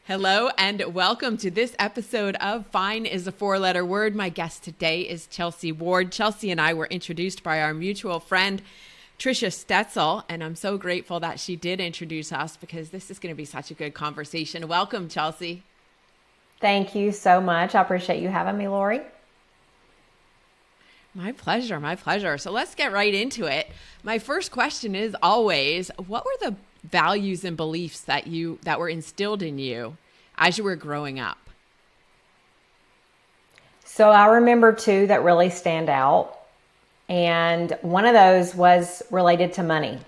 Hello and welcome to this episode of Fine is a Four-Letter Word. My guest today is Chelsie Ward. Chelsie and I were introduced by our mutual friend, Tricia Stetzel, and I'm so grateful that she did introduce us because this is going to be such a good conversation. Welcome, Chelsie. Thank you so much. I appreciate you having me, Lori. My pleasure, my pleasure. So let's get right into it. My first question is always, what were the values and beliefs that were instilled in you as you were growing up? So I remember two that really stand out. And one of those was related to money.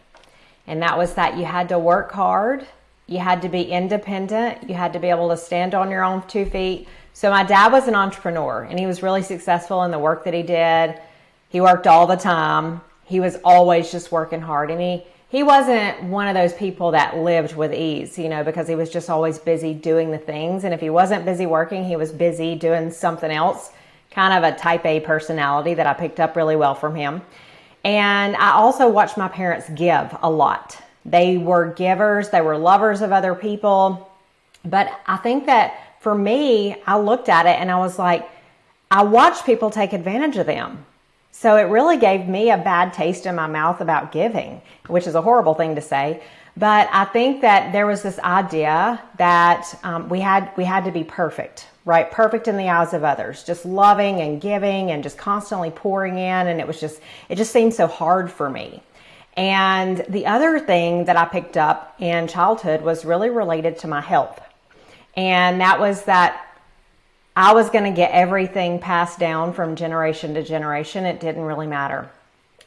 And that was that you had to work hard. You had to be independent. You had to be able to stand on your own 2 feet. So my dad was an entrepreneur and he was really successful in the work that he did. He worked all the time. He was always just working hard. And he wasn't one of those people that lived with ease, because he was just always busy doing the things. And if he wasn't busy working, he was busy doing something else, kind of a type A personality that I picked up really well from him. And I also watched my parents give a lot. They were givers. They were lovers of other people. But I think that for me, I looked at it and I was like, I watched people take advantage of them. So it really gave me a bad taste in my mouth about giving, which is a horrible thing to say. But I think that there was this idea that we had to be perfect, right? Perfect in the eyes of others, just loving and giving and just constantly pouring in. And it just seemed so hard for me. And the other thing that I picked up in childhood was really related to my health. And that was that I was going to get everything passed down from generation to generation. It didn't really matter.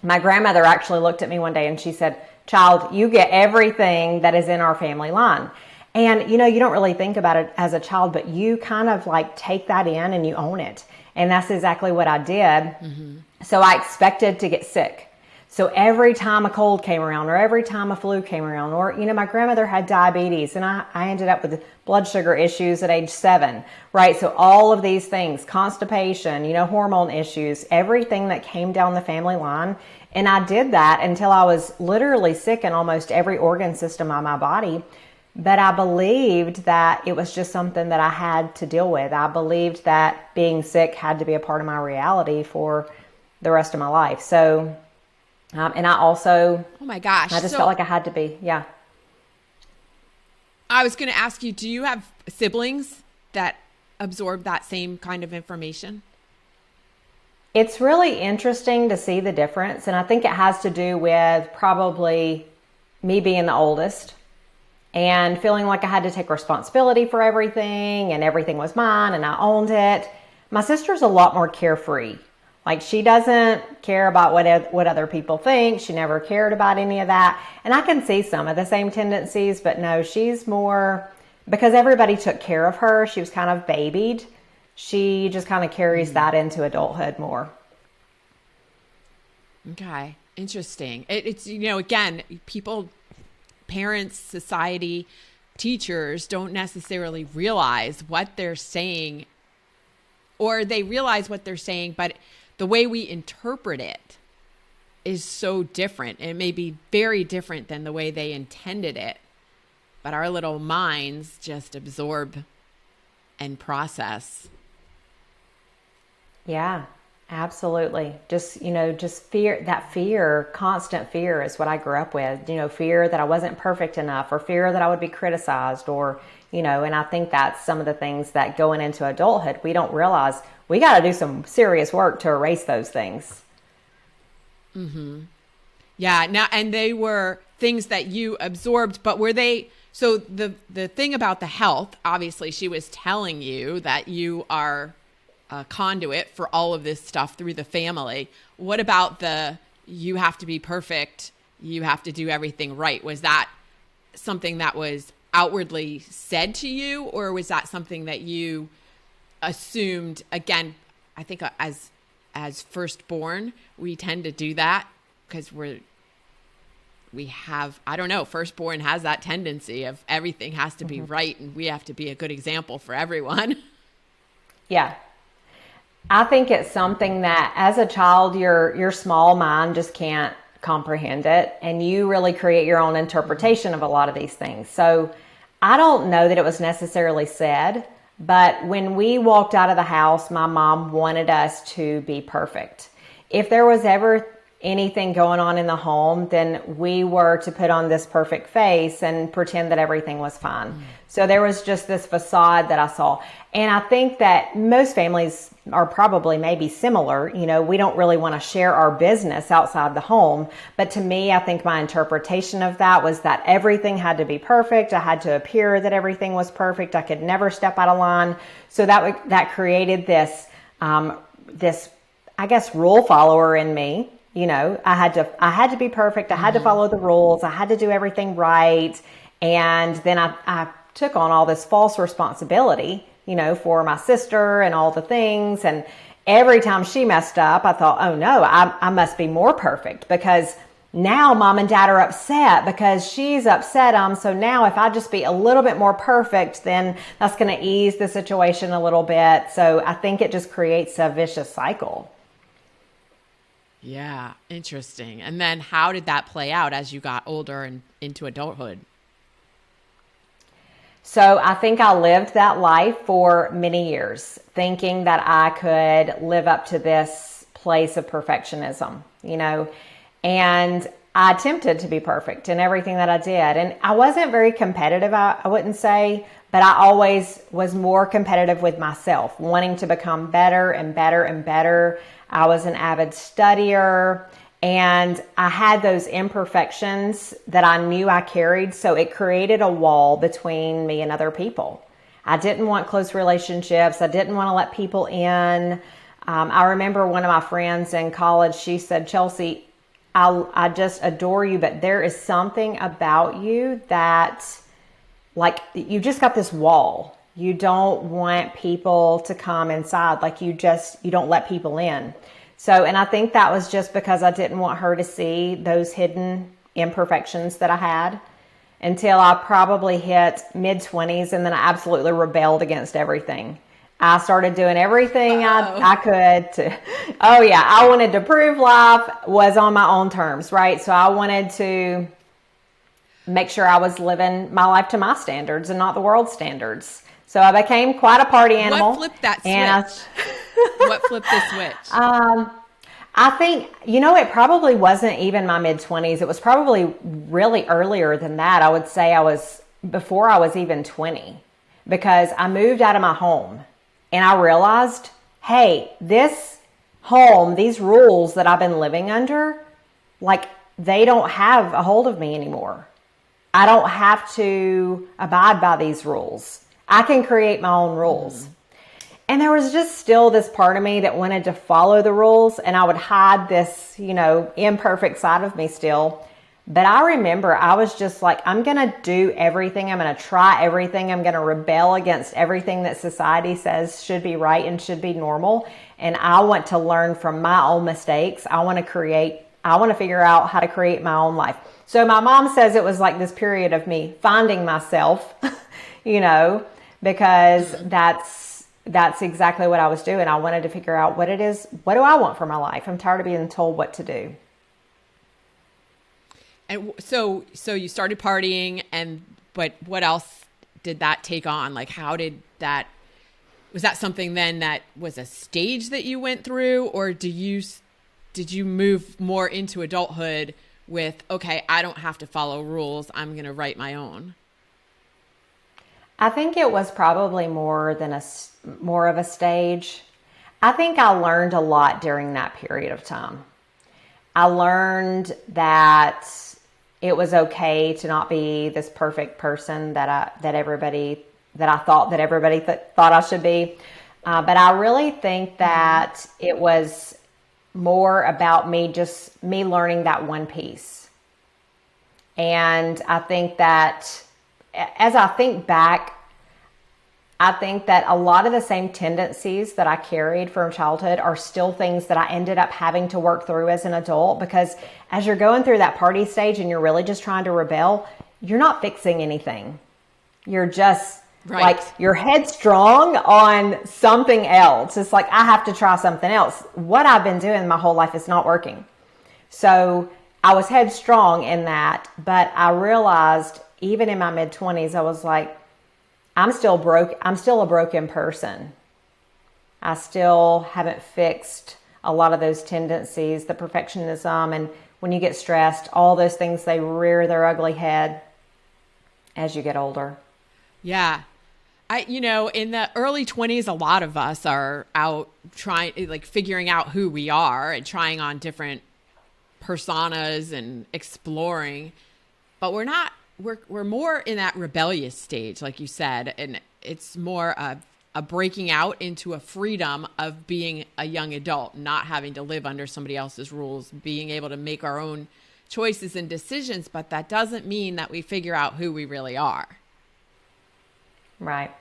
My grandmother actually looked at me one day and she said, "Child, you get everything that is in our family line." And you don't really think about it as a child, but you kind of like take that in and you own it. And that's exactly what I did. Mm-hmm. So I expected to get sick. So every time a cold came around or every time a flu came around or, my grandmother had diabetes and I ended up with blood sugar issues at age 7, right? So all of these things, constipation, hormone issues, everything that came down the family line. And I did that until I was literally sick in almost every organ system of my body. But I believed that it was just something that I had to deal with. I believed that being sick had to be a part of my reality for the rest of my life. So and I also, oh my gosh, I just felt like I had to be, yeah. I was going to ask you, do you have siblings that absorb that same kind of information? It's really interesting to see the difference. And I think it has to do with probably me being the oldest and feeling like I had to take responsibility for everything and everything was mine and I owned it. My sister's a lot more carefree. Like she doesn't care about what other people think. She never cared about any of that. And I can see some of the same tendencies, but no, she's more, because everybody took care of her. She was kind of babied. She just kind of carries that into adulthood more. Okay. Interesting. It's, again, people, parents, society, teachers don't necessarily realize what they're saying, or they realize what they're saying, but the way we interpret it is so different. It may be very different than the way they intended it, but our little minds just absorb and process. Yeah, absolutely. Just fear, constant fear is what I grew up with. Fear that I wasn't perfect enough or fear that I would be criticized or, and I think that's some of the things that going into adulthood, we don't realize we got to do some serious work to erase those things. Mm-hmm. Yeah. Now, and they were things that you absorbed, but were they, so the thing about the health, obviously she was telling you that you are a conduit for all of this stuff through the family. What about you have to be perfect, you have to do everything right? Was that something that was outwardly said to you, or was that something that you assumed? Again, I think as firstborn, we tend to do that because we have, I don't know, firstborn has that tendency of everything has to be right and we have to be a good example for everyone. Yeah. I think it's something that as a child, your small mind just can't comprehend it. And you really create your own interpretation of a lot of these things. So I don't know that it was necessarily said, but when we walked out of the house, my mom wanted us to be perfect. If there was ever anything going on in the home, then we were to put on this perfect face and pretend that everything was fine. So there was just this facade that I saw. And I think that most families are probably maybe similar. You know, we don't really want to share our business outside the home. But to me, I think my interpretation of that was that everything had to be perfect. I had to appear that everything was perfect. I could never step out of line. So that created this, I guess, rule follower in me. You know, I had to be perfect. I had to follow the rules. I had to do everything right. And then I took on all this false responsibility, you know, for my sister and all the things. And every time she messed up, I thought, oh no, I must be more perfect, because now mom and dad are upset because she's upset. So now if I just be a little bit more perfect, then that's going to ease the situation a little bit. So I think it just creates a vicious cycle. Yeah, interesting. And then how did that play out as you got older and into adulthood? So I think I lived that life for many years, thinking that I could live up to this place of perfectionism, you know, and I attempted to be perfect in everything that I did. And I wasn't very competitive, I wouldn't say, but I always was more competitive with myself, wanting to become better and better and better. I was an avid studier, and I had those imperfections that I knew I carried. So it created a wall between me and other people. I didn't want close relationships. I didn't want to let people in. I remember one of my friends in college, she said, Chelsie, I just adore you, but there is something about you that, like, you just got this wall. You don't want people to come inside. Like you don't let people in. So, and I think that was just because I didn't want her to see those hidden imperfections that I had, until I probably hit mid-20s, and then I absolutely rebelled against everything. I started doing everything I could to, oh yeah, I wanted to prove life was on my own terms, right? So I wanted to make sure I was living my life to my standards and not the world's standards. So I became quite a party animal. What flipped that switch? What flipped the switch? I think, you know, it probably wasn't even my mid-20s. It was probably really earlier than that. I would say before I was even 20, because I moved out of my home and I realized, hey, this home, these rules that I've been living under, like, they don't have a hold of me anymore. I don't have to abide by these rules. I can create my own rules. And there was just still this part of me that wanted to follow the rules, and I would hide this, you know, imperfect side of me still. But I remember I was just like, I'm going to do everything. I'm going to try everything. I'm going to rebel against everything that society says should be right and should be normal. And I want to learn from my own mistakes. I want to figure out how to create my own life. So my mom says it was like this period of me finding myself, you know, because that's exactly what I was doing. I wanted to figure out what it is. What do I want for my life? I'm tired of being told what to do. And so you started partying, but what else did that take on? Like, was that something then that was a stage that you went through, or did you move more into adulthood with, okay, I don't have to follow rules, I'm going to write my own? I think it was probably more of a stage. I think I learned a lot during that period of time. I learned that it was okay to not be this perfect person that I thought that everybody thought I should be. But I really think that it was more about me learning that one piece. And I think that as I think back, I think that a lot of the same tendencies that I carried from childhood are still things that I ended up having to work through as an adult, because as you're going through that party stage and you're really just trying to rebel, you're not fixing anything. You're just like, you're headstrong on something else. It's like, I have to try something else. What I've been doing my whole life is not working. So I was headstrong in that, but I realized even in my mid-20s, I was like, I'm still broke. I'm still a broken person. I still haven't fixed a lot of those tendencies, the perfectionism, and when you get stressed, all those things, they rear their ugly head as you get older. Yeah. In the early 20s, a lot of us are out trying, like figuring out who we are and trying on different personas and exploring, but we're more in that rebellious stage, like you said, and it's more a breaking out into a freedom of being a young adult, not having to live under somebody else's rules, being able to make our own choices and decisions, but that doesn't mean that we figure out who we really are. Right.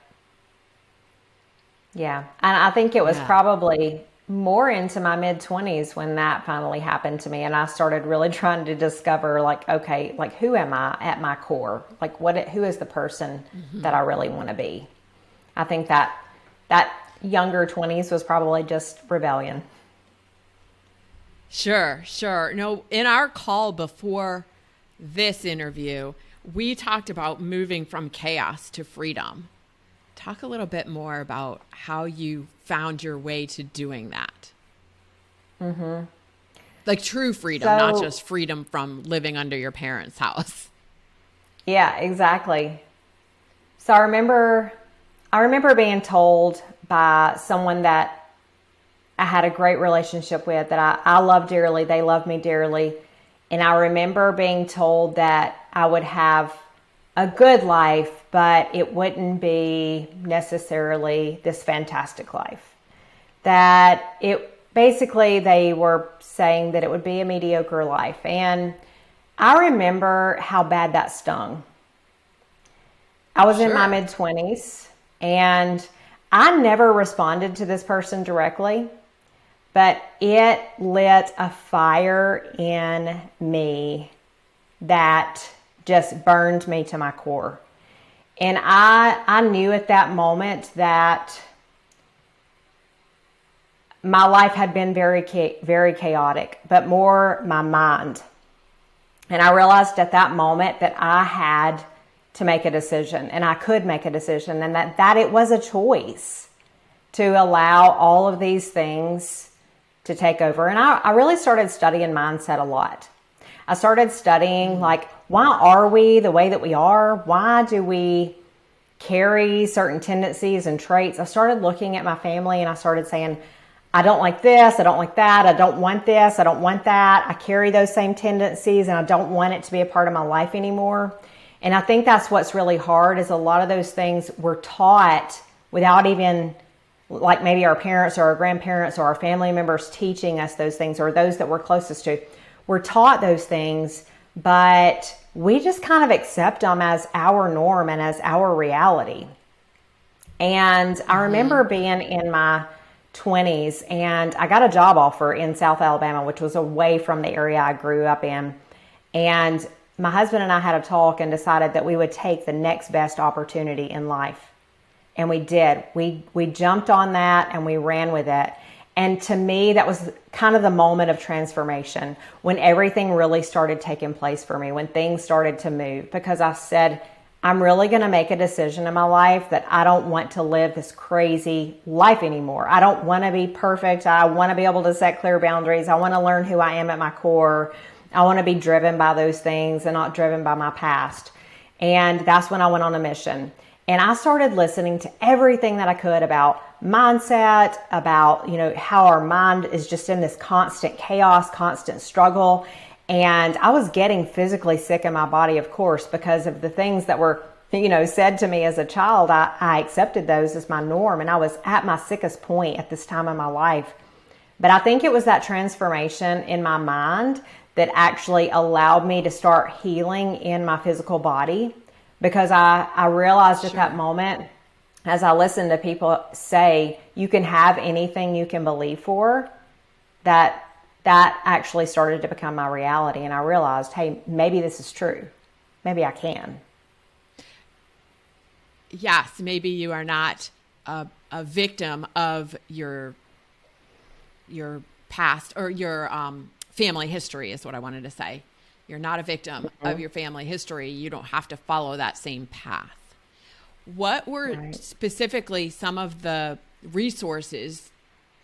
Yeah. And I think it was probably more into my mid-20s when that finally happened to me. And I started really trying to discover, like, okay, like, who am I at my core? Like, who is the person that I really want to be? I think that younger 20s was probably just rebellion. Sure. No, in our call before this interview, we talked about moving from chaos to freedom. Talk a little bit more about how you found your way to doing that. Mm-hmm. Like true freedom, not just freedom from living under your parents' house. Yeah, exactly. So I remember being told by someone that I had a great relationship with, that I love dearly. They love me dearly. And I remember being told that I would have a good life, but it wouldn't be necessarily this fantastic life. That they were saying that it would be a mediocre life. And I remember how bad that stung. I was in my mid-20s, and I never responded to this person directly, but it lit a fire in me that just burned me to my core. And I knew at that moment that my life had been very chaotic, but more my mind. And I realized at that moment that I had to make a decision, and I could make a decision, and that it was a choice to allow all of these things to take over. And I really started studying mindset a lot. I started studying, like, why are we the way that we are? Why do we carry certain tendencies and traits? I started looking at my family, and I started saying, I don't like this, I don't like that, I don't want this, I don't want that. I carry those same tendencies, and I don't want it to be a part of my life anymore. And I think that's what's really hard, is a lot of those things were taught without even, like, maybe our parents or our grandparents or our family members teaching us those things, or those that we're closest to. We're taught those things, but we just kind of accept them as our norm and as our reality. And I remember being in my 20s, and I got a job offer in South Alabama, which was away from the area I grew up in. And my husband and I had a talk and decided that we would take the next best opportunity in life. And we did. We jumped on that and we ran with it. And to me, that was kind of the moment of transformation, when everything really started taking place for me, when things started to move, because I said, I'm really going to make a decision in my life that I don't want to live this crazy life anymore. I don't want to be perfect. I want to be able to set clear boundaries. I want to learn who I am at my core. I want to be driven by those things and not driven by my past. And that's when I went on a mission. And I started listening to everything that I could about mindset, about, how our mind is just in this constant chaos, constant struggle. And I was getting physically sick in my body, of course, because of the things that were, said to me as a child. I accepted those as my norm, and I was at my sickest point at this time in my life. But I think it was that transformation in my mind that actually allowed me to start healing in my physical body, because I realized at that moment, as I listened to people say, you can have anything you can believe for, that actually started to become my reality. And I realized, hey, maybe this is true. Maybe I can. Yes, maybe you are not a victim of your past, or your family history is what I wanted to say. You're not a victim of your family history. You don't have to follow that same path. What were specifically some of the resources?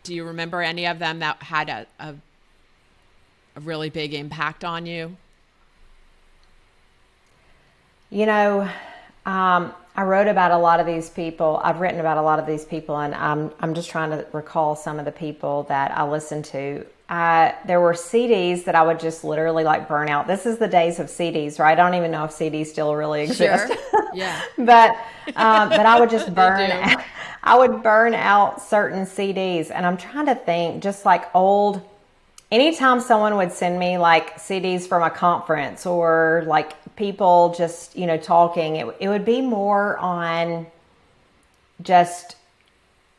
Do you remember any of them that had a really big impact on you? You know, I wrote about a lot of these people. I've written about a lot of these people, and I'm just trying to recall some of the people that I listened to. There were CDs that I would just literally like burn out. This is the days of CDs, right? I don't even know if CDs still really exist. Sure. Yeah. But I would just burn out. I would burn out certain CDs, and I'm trying to think, just like old. Anytime someone would send me like CDs from a conference or like people just, you know, talking, it would be more on just,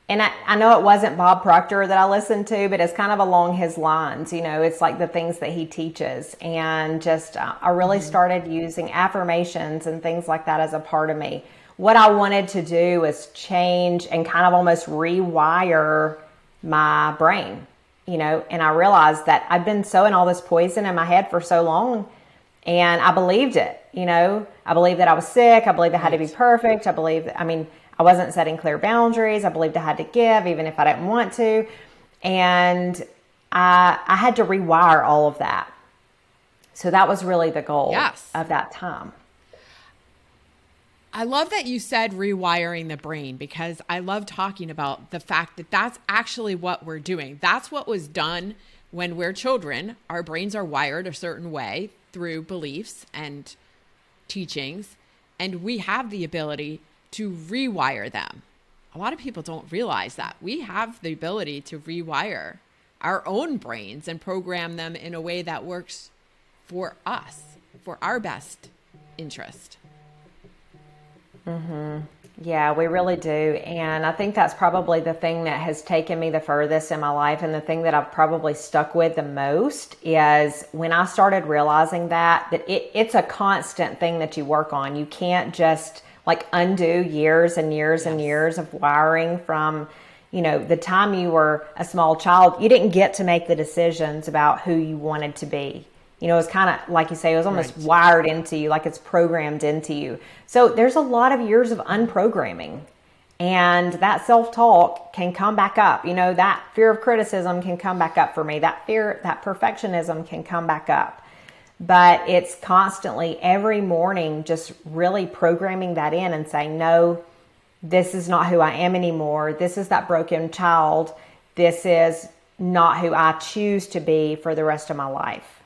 and I know it wasn't Bob Proctor that I listened to, but it's kind of along his lines, you know, it's like the things that he teaches. And just, I really started using affirmations and things like that as a part of me. What I wanted to do was change and kind of almost rewire my brain. You know, and I realized that I'd been sowing all this poison in my head for so long, and I believed it. You know, I believed that I was sick. I believed I had to be perfect. I believed, I wasn't setting clear boundaries. I believed I had to give even if I didn't want to. And I had to rewire all of that. So that was really the goal of that time. I love that you said rewiring the brain, because I love talking about the fact that that's actually what we're doing. That's what was done when we're children. Our brains are wired a certain way through beliefs and teachings, and we have the ability to rewire them. A lot of people don't realize that. We have the ability to rewire our own brains and program them in a way that works for us, for our best interest. Yeah, we really do. And I think that's probably the thing that has taken me the furthest in my life, and the thing that I've probably stuck with the most is when I started realizing that it's a constant thing that you work on. You can't just like undo years and years and years of wiring from, you know, the time you were a small child. You didn't get to make the decisions about who you wanted to be. You know, it's kind of like you say, it was almost wired into you, like it's programmed into you. So there's a lot of years of unprogramming, and that self-talk can come back up. You know, that fear of criticism can come back up for me. That fear, that perfectionism can come back up. But it's constantly every morning just really programming that in and saying, no, this is not who I am anymore. This is that broken child. This is not who I choose to be for the rest of my life.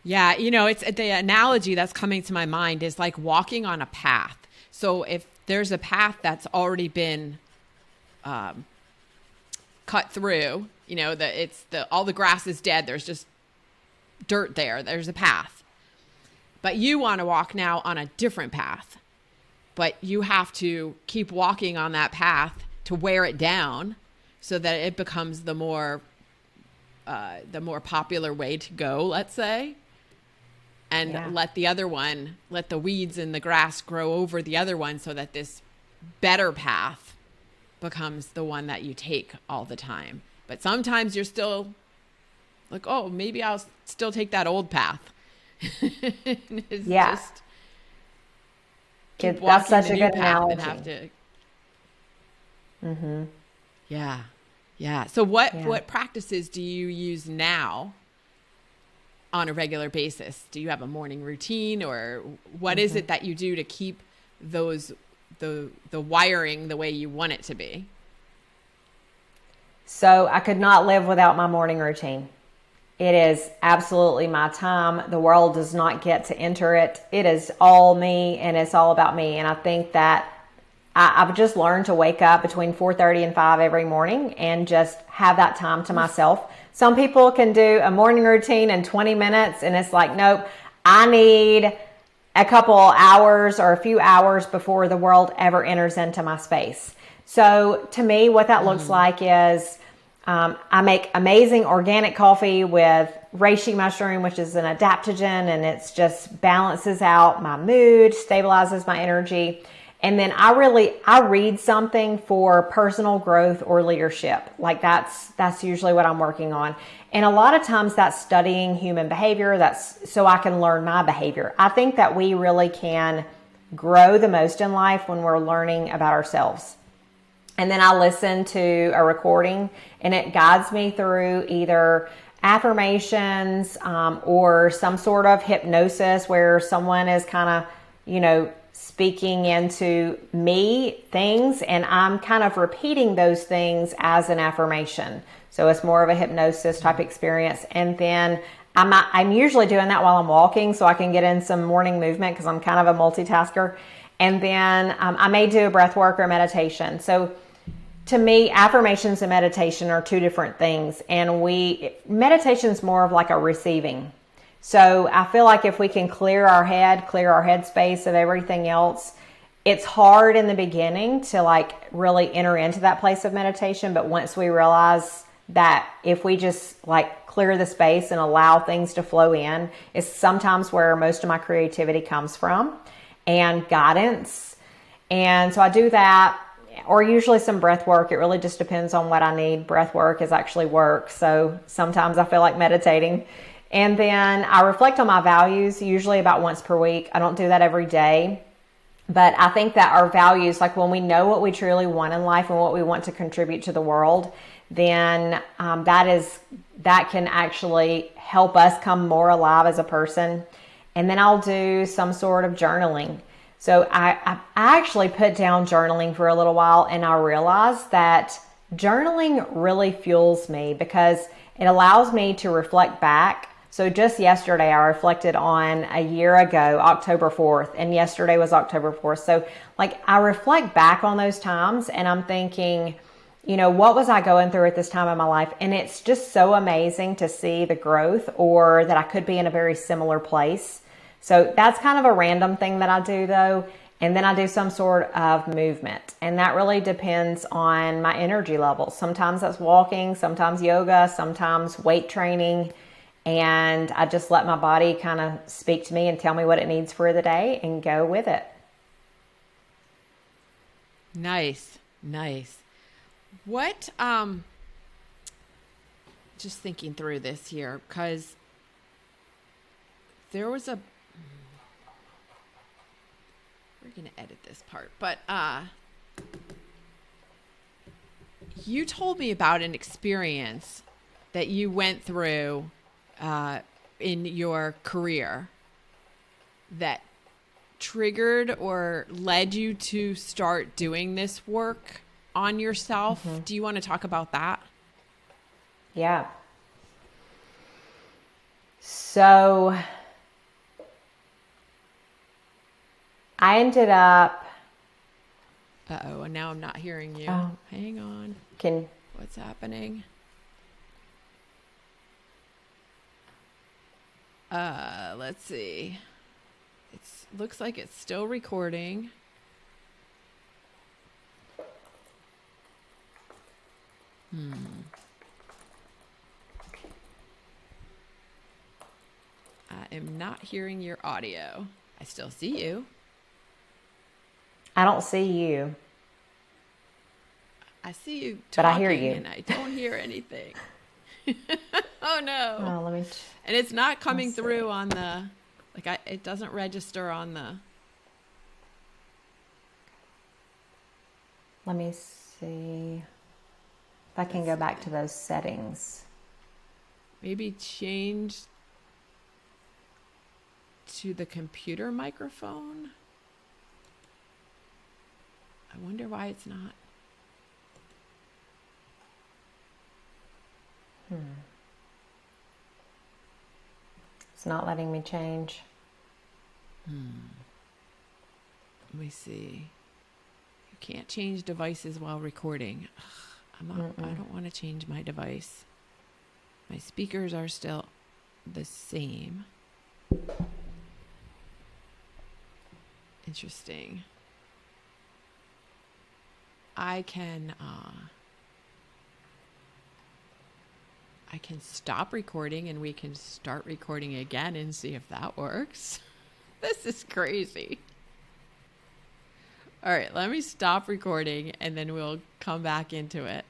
Yeah, you know, it's the analogy that's coming to my mind is like walking on a path. So if there's a path that's already been cut through, you know, all the grass is dead. There's just dirt there. There's a path. But you want to walk now on a different path. But you have to keep walking on that path to wear it down so that it becomes the more popular way to go, let's say. And let the weeds and the grass grow over the other one so that this better path becomes the one that you take all the time. But sometimes you're still like, oh, maybe I'll still take that old path. Just keep that's such the a new good path analogy. and have to. Yeah. So what practices do you use now on a regular basis? Do you have a morning routine, or what is it that you do to keep the wiring the way you want it to be? So I could not live without my morning routine. It is absolutely my time. The world does not get to enter it. It is all me, and it's all about me. And I think that I've just learned to wake up between 4:30 and 5 every morning and just have that time to myself. Some people can do a morning routine in 20 minutes, and it's like, nope, I need a couple hours or a few hours before the world ever enters into my space. So to me, what that looks like is I make amazing organic coffee with reishi mushroom, which is an adaptogen, and it's just balances out my mood, stabilizes my energy. And then I read something for personal growth or leadership. Like that's usually what I'm working on. And a lot of times that's studying human behavior. That's so I can learn my behavior. I think that we really can grow the most in life when we're learning about ourselves. And then I listen to a recording and it guides me through either affirmations or some sort of hypnosis where someone is kind of, speaking into me things, and I'm kind of repeating those things as an affirmation. So it's more of a hypnosis type experience. And then I'm usually doing that while I'm walking so I can get in some morning movement because I'm kind of a multitasker. And then I may do a breath work or meditation. So to me, affirmations and meditation are two different things. And meditation is more of like a receiving. So I feel like if we can clear our head space of everything else, it's hard in the beginning to like really enter into that place of meditation. But once we realize that if we just like clear the space and allow things to flow in, it's sometimes where most of my creativity comes from and guidance. And so I do that, or usually some breath work. It really just depends on what I need. Breath work is actually work. So sometimes I feel like meditating. And then I reflect on my values, usually about once per week. I don't do that every day. But I think that our values, like when we know what we truly want in life and what we want to contribute to the world, then that can actually help us come more alive as a person. And then I'll do some sort of journaling. So I actually put down journaling for a little while, and I realized that journaling really fuels me because it allows me to reflect back. So just yesterday, I reflected on a year ago, October 4th, and yesterday was October 4th. So like I reflect back on those times and I'm thinking, what was I going through at this time in my life? And it's just so amazing to see the growth, or that I could be in a very similar place. So that's kind of a random thing that I do though. And then I do some sort of movement, and that really depends on my energy level. Sometimes that's walking, sometimes yoga, sometimes weight training. And I just let my body kind of speak to me and tell me what it needs for the day and go with it. Nice. What, just thinking through this here, because there was we're going to edit this part, but you told me about an experience that you went through in your career that triggered or led you to start doing this work on yourself. Mm-hmm. Do you want to talk about that? Yeah. So I ended up... Uh-oh, and now I'm not hearing you. Oh. Hang on. What's happening? Let's see. It looks like it's still recording. I am not hearing your audio. I still see you. I don't see you. I see you talking, but I hear you. And I don't hear anything. Oh no. Oh, let me and it's not coming through on the, it doesn't register on the. Let me see if I can go back to those settings. Maybe change to the computer microphone. I wonder why it's not. It's not letting me change. Let me see. You can't change devices while recording. Ugh, I don't want to change my device. My speakers are still the same. Interesting. I can stop recording and we can start recording again and see if that works. This is crazy. All right, let me stop recording and then we'll come back into it.